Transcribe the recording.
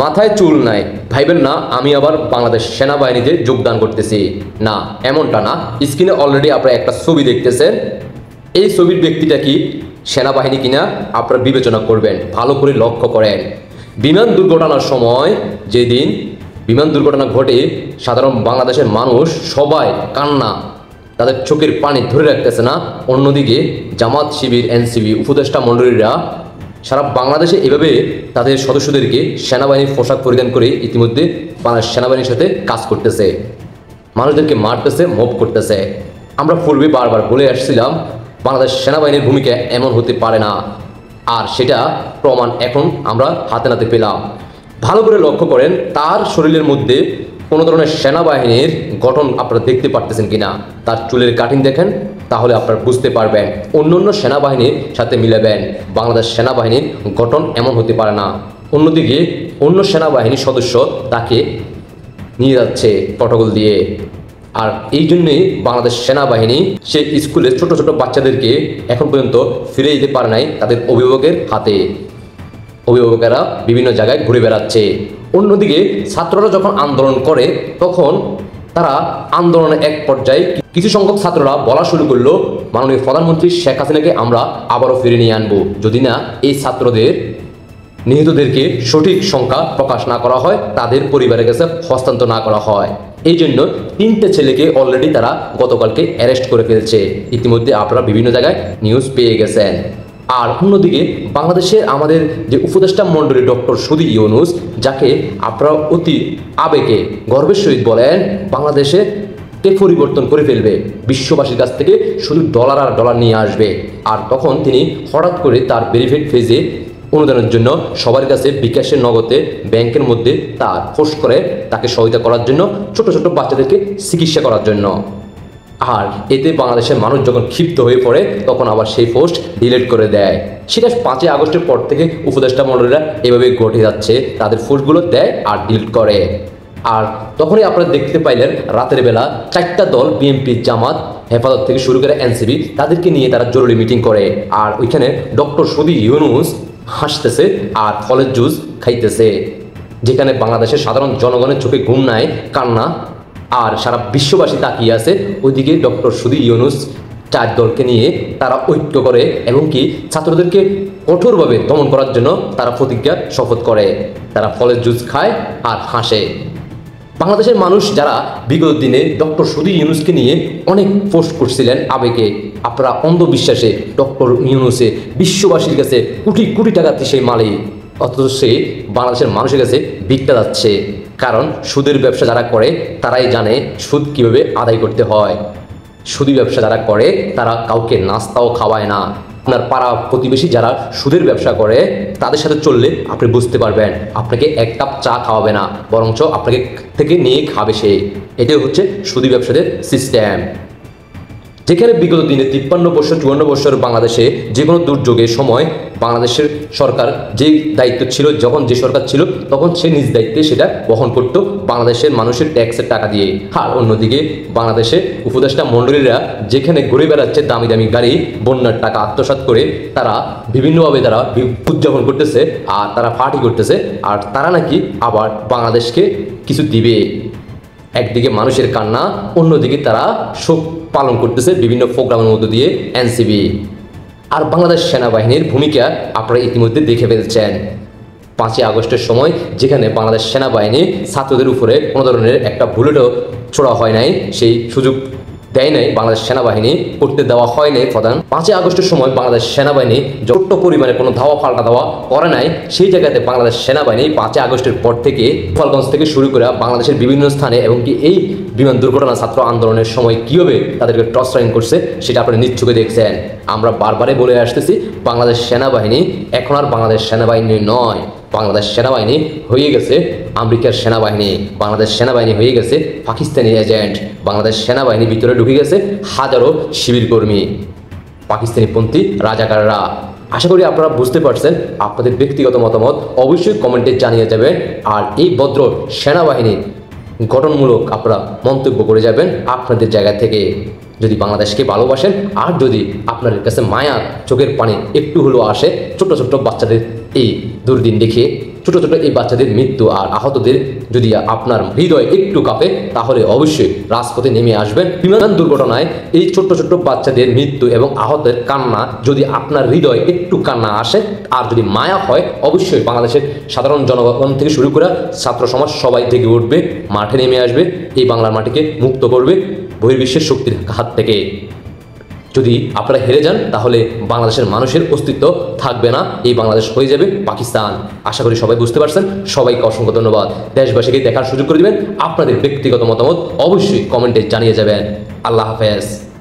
মাথায় চুল নাই, ভাইবেন না আমি আবার বাংলাদেশ সেনাবাহিনীতে যোগদান করতেছি, না এমনটা না। স্ক্রিনে অলরেডি আপনারা একটা ছবি দেখতেছেন, এই ছবির ব্যক্তিটা কি সেনাবাহিনী কিনা আপনারা বিবেচনা করবেন, ভালো করে লক্ষ্য করেন। বিমান দুর্ঘটনার সময় যেদিন বিমান দুর্ঘটনা ঘটে সাধারণ বাংলাদেশের মানুষ সবাই কান্না, তাদের চোখের পানি ধরে রাখতেছে না। অন্যদিকে জামাত শিবির এনসিবি উপদেষ্টা মণ্ডলীরা সারা বাংলাদেশে এভাবে তাদের সদস্যদেরকে সেনাবাহিনীর পোশাক পরিধান করে ইতিমধ্যে বাংলাদেশ সেনাবাহিনীর সাথে কাজ করতেছে, মানুষদেরকে মারতেছে, মব করতেছে। আমরা পূর্বে বারবার বলে আসছিলাম বাংলাদেশ সেনাবাহিনীর ভূমিকা এমন হতে পারে না, আর সেটা প্রমাণ এখন আমরা হাতে নাতে পেলাম। ভালো করে লক্ষ্য করেন তার শরীরের মধ্যে কোনো ধরনের সেনাবাহিনীর গঠন আপনারা দেখতে পারতেছেন কিনা। তার চুলের কাটিং দেখেন, তাহলে আপনারা বুঝতে পারবেন। অন্য সেনাবাহিনীর সাথে মিলাবেন, বাংলাদেশ সেনাবাহিনীর গঠন এমন হতে পারে না। অন্যদিকে অন্য সেনাবাহিনীর সদস্য তাকে নিয়ে যাচ্ছে প্রটোকল দিয়ে। আর এই জন্যই বাংলাদেশ সেনাবাহিনী সে স্কুলে ছোট ছোট বাচ্চাদেরকে এখন পর্যন্ত ফিরে দিতে পারে নাই তাদের অভিভাবকের হাতে। অভিভাবকেরা বিভিন্ন জায়গায় ঘুরে বেড়াচ্ছে। অন্যদিকে ছাত্ররা যখন আন্দোলন করে তখন তারা আন্দোলনের এক পর্যায়ে কিছু সংখ্যক ছাত্ররা বলা শুরু করলো মাননীয় প্রধানমন্ত্রী শেখ হাসিনাকে আমরা আবারও ফিরে নিয়ে আনবো, যদি না এই ছাত্রদের নিহতদেরকে সঠিক সংখ্যা প্রকাশ না করা হয়, তাদের পরিবারের কাছে হস্তান্তর না করা হয়। এই জন্য 3টে ছেলেকে অলরেডি তারা গতকালকে অ্যারেস্ট করে ফেলছে। ইতিমধ্যে আপনারা বিভিন্ন জায়গায় নিউজ পেয়ে গেছেন। আর অন্যদিকে বাংলাদেশের আমাদের যে উপদেষ্টা মণ্ডলী ডক্টর সুধী ইউনূস, যাকে আপনারা অতি আবেগে গর্বের সহিত বলেন বাংলাদেশে পরিবর্তন করে ফেলবে, বিশ্ববাসীর কাছ থেকে শুধু ডলার আর ডলার নিয়ে আসবে। আর তখন তিনি হঠাৎ করে তার ভেরিফাইড পেজে অনুদানের জন্য সবার কাছে বিকাশের নগদে ব্যাংকের মধ্যে তার পোস্ট করে তাকে সহায়তা করার জন্য, ছোট ছোট বাচ্চাদেরকে চিকিৎসা করার জন্য। আর এতে বাংলাদেশের মানুষ যখন ক্ষিপ্ত হয়ে পড়ে তখন আবার সেই পোস্ট ডিলিট করে দেয়। সেটা 5ই আগস্টের পর থেকে উপদেষ্টা মণ্ডলীরা এভাবে ঘটে যাচ্ছে, তাদের পোস্টগুলো দেয় আর ডিলিট করে। আর তখনই আপনারা দেখতে পাইলেন রাতের বেলা 4টা দল বিএনপি, জামাত, হেফাজত থেকে শুরু করে এনসিবি তাদেরকে নিয়ে তারা জরুরি মিটিং করে। আর ওইখানে ডক্টর সুধী ইউনূস হাসতেছে আর ফলের জুস খাইতেছে, যেখানে বাংলাদেশের সাধারণ জনগণের চোখে ঘুম নাই, কান্না, আর সারা বিশ্ববাসী তাকিয়ে আছে। ওইদিকে ডক্টর সুধী ইউনূস 4 দলকে নিয়ে তারা ঐক্য করে এবং কি ছাত্রদেরকে কঠোরভাবে দমন করার জন্য তারা প্রতিজ্ঞা শপথ করে। তারা ফলের জুস খায় আর হাসে। বাংলাদেশের মানুষ যারা বিগত দিনে ডক্টর সুধী ইউনূসকে নিয়ে অনেক পোস্ট করছিলেন আবেগে, আপনারা অন্ধবিশ্বাসে ডক্টর ইউনূসে বিশ্ববাসীর কাছে কোটি কোটি টাকাতে সেই মালিক, অথচ সে বাংলাদেশের মানুষের কাছে ভিক্ষা যাচ্ছে। কারণ সুদের ব্যবসা যারা করে তারাই জানে সুদ কীভাবে আদায় করতে হয়। সুদী ব্যবসা যারা করে তারা কাউকে নাস্তাও খাওয়ায় না। আপনার পাড়া প্রতিবেশী যারা সুদের ব্যবসা করে তাদের সাথে চললে আপনি বুঝতে পারবেন, আপনাকে 1 কাপ চা খাওয়াবে না, বরঞ্চ আপনাকে থেকে নিয়ে খাবে সে। এটাই হচ্ছে সুদী ব্যবসাদের সিস্টেম। যেখানে বিগত দিনে 53 বছর 54 বছর বাংলাদেশে যে কোনো দুর্যোগের সময় বাংলাদেশের সরকার যে দায়িত্ব ছিল, যখন যে সরকার ছিল তখন সে নিজ দায়িত্বে সেটা বহন করত বাংলাদেশের মানুষের ট্যাক্সের টাকা দিয়ে। আর অন্যদিকে বাংলাদেশে উপদেষ্টা মণ্ডলীরা যেখানে ঘুরে বেড়াচ্ছে দামি দামি গাড়ি, বন্যার টাকা আত্মসাৎ করে তারা বিভিন্নভাবে তারা উদযাপন করতেছে আর তারা পার্টি করতেছে, আর তারা নাকি আবার বাংলাদেশকে কিছু দিবে। একদিকে মানুষের কান্না, অন্যদিকে তারা শোক পালন করতেছে বিভিন্ন প্রোগ্রামের মধ্য দিয়ে এনসিবি। আর বাংলাদেশ সেনাবাহিনীর ভূমিকা আপনারা ইতিমধ্যে দেখে ফেলছেন। 5ই আগস্টের সময় যেখানে বাংলাদেশ সেনাবাহিনী ছাত্রদের উপরে কোনো ধরনের একটা বুলেটও ছোড়া হয় নাই, সেই সুযোগ দেয় নাই বাংলাদেশ সেনাবাহিনী, করতে দেওয়া হয় নাই প্রধান। 5ই আগস্টের সময় বাংলাদেশ সেনাবাহিনী ছোট্ট পরিমাণে কোনো ধাওয়া পাল্টা দেওয়া করে নাই। সেই জায়গাতে বাংলাদেশ সেনাবাহিনী 5ই আগস্টের পর থেকে গোপালগঞ্জ থেকে শুরু করে বাংলাদেশের বিভিন্ন স্থানে এবং কি এই বিমান দুর্ঘটনা ছাত্র আন্দোলনের সময় কীভাবে তাদেরকে টর্চারিং করছে সেটা আপনারা নিশ্চয়ই দেখছেন। আমরা বারবারই বলে আসতেছি বাংলাদেশ সেনাবাহিনী এখন আর বাংলাদেশ সেনাবাহিনী নয়, বাংলাদেশ সেনাবাহিনী হয়ে গেছে আমেরিকার সেনাবাহিনী, বাংলাদেশ সেনাবাহিনী হয়ে গেছে পাকিস্তানি এজেন্ট, বাংলাদেশ সেনাবাহিনীর ভিতরে ঢুকে গেছে হাজারো শিবির কর্মী, পাকিস্তানিপন্থী রাজাকাররা। আশা করি আপনারা বুঝতে পারছেন। আপনাদের ব্যক্তিগত মতামত অবশ্যই কমেন্টে জানিয়ে যাবেন। আর এই ভদ্র সেনাবাহিনী গঠনমূলক আপনারা মন্তব্য করে যাবেন আপনাদের জায়গা থেকে, যদি বাংলাদেশকে ভালোবাসেন আর যদি আপনাদের কাছে মায়া চোখের পানি একটু হলেও আসে ছোট্ট ছোট্ট বাচ্চাদের এই দুর্দিন দেখে। ছোট ছোট এই বাচ্চাদের মৃত্যু আর আহতদের যদি আপনার হৃদয় একটু কাঁপে, তাহলে অবশ্যই রাজপথে নেমে আসবেন। বিমান দুর্ঘটনায় এই ছোট্ট ছোট্ট বাচ্চাদের মৃত্যু এবং আহতের কান্না যদি আপনার হৃদয় একটু কান্না আসে আর যদি মায়া হয়, অবশ্যই বাংলাদেশের সাধারণ জনগণ থেকে শুরু করে ছাত্র সমাজ সবাই থেকে উঠবে, মাঠে নেমে আসবে, এই বাংলার মাটিকে মুক্ত করবে বহির্বিশ্বের শক্তির হাত থেকে। যদি আপনারা হেরে যান, তাহলে বাংলাদেশের মানুষের অস্তিত্ব থাকবে না, এই বাংলাদেশ হয়ে যাবে পাকিস্তান। আশা করি সবাই বুঝতে পারছেন। সবাইকে অসংখ্য ধন্যবাদ। দেশবাসীকে দেখার সুযোগ করে দিবেন। আপনাদের ব্যক্তিগত মতামত অবশ্যই কমেন্টে জানিয়ে যাবেন। আল্লাহ হাফেজ।